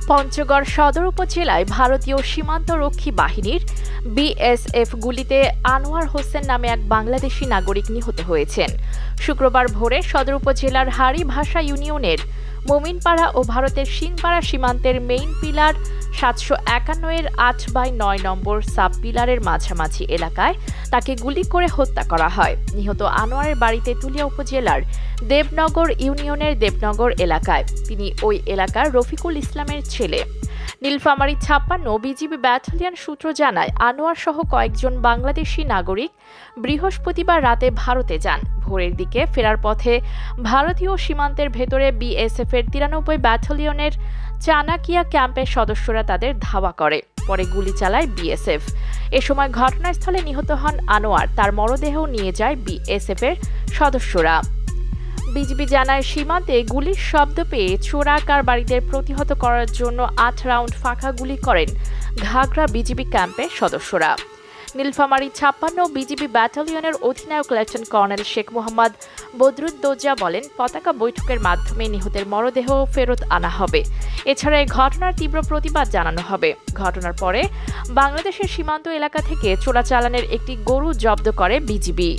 পঞ্চগড় সদর উপজেলায় ভারতীয় সীমান্তরক্ষী বাহিনীর বিএসএফ গুলিতে আনোয়ার হোসেন নামে এক বাংলাদেশি নাগরিক নিহত হয়েছেন। শুক্রবার ভোরে সদর উপজেলার হাড়িভাষা ইউনিয়নের মোমিনপাড়া ও ভারতের সিংপাড়া সীমান্তের মেইন পিলার ৭৫১ ৮/৯ নম্বর সাব পিলারের মাঝামাঝি এলাকায় তাকে গুলি করে হত্যা করা হয়। নিহত আনোয়ারের বাড়ি তেঁতুলিয়া উপজেলার দেবনগর ইউনিয়নের দেবনগর এলাকায়। তিনি ওই এলাকার রফিকুল ইসলামের ছেলে। নীলফামারী ৫৬ বিজিবি ব্যাটালিয়ন সূত্র জানায়, আনোয়ার সহ কয়েকজন বাংলাদেশি নাগরিক বৃহস্পতিবার রাতে ভারতে যান। ভোরের দিকে ফেরার পথে ভারতীয় সীমান্তের ভেতরে বিএসএফের ৯৩ ব্যাটালিয়নের চানাকিয়া ক্যাম্পের সদস্যরা তাদের ধাওয়া করে। পরে গুলি চালায় বিএসএফ। এ সময় ঘটনাস্থলে নিহত হন আনোয়ার। তার মরদেহ নিয়ে যায় বিএসএফের সদস্যরা। বিজিবি জানায়, সীমান্তে গুলির শব্দ পেয়ে চোরা কারবারিদের প্রতিহত করার জন্য ৮ রাউন্ড ফাঁকা গুলি করেন ঘাগড়া বিজিবি ক্যাম্পের সদস্যরা। নীলফামারী ৫৬ বিজিবি ব্যাটালিয়নের অধিনায়ক লেফটেন্যান্ট কর্নেল শেখ মোহাম্মদ বদরুদ্দোজা বলেন, পতাকা বৈঠকের মাধ্যমে নিহতের মরদেহ ফেরত আনা হবে। এছাড়া এই ঘটনার তীব্র প্রতিবাদ জানানো হবে। ঘটনার পরে বাংলাদেশের সীমান্ত এলাকা থেকে চোরাচালানের একটি গরু জব্দ করে বিজিবি।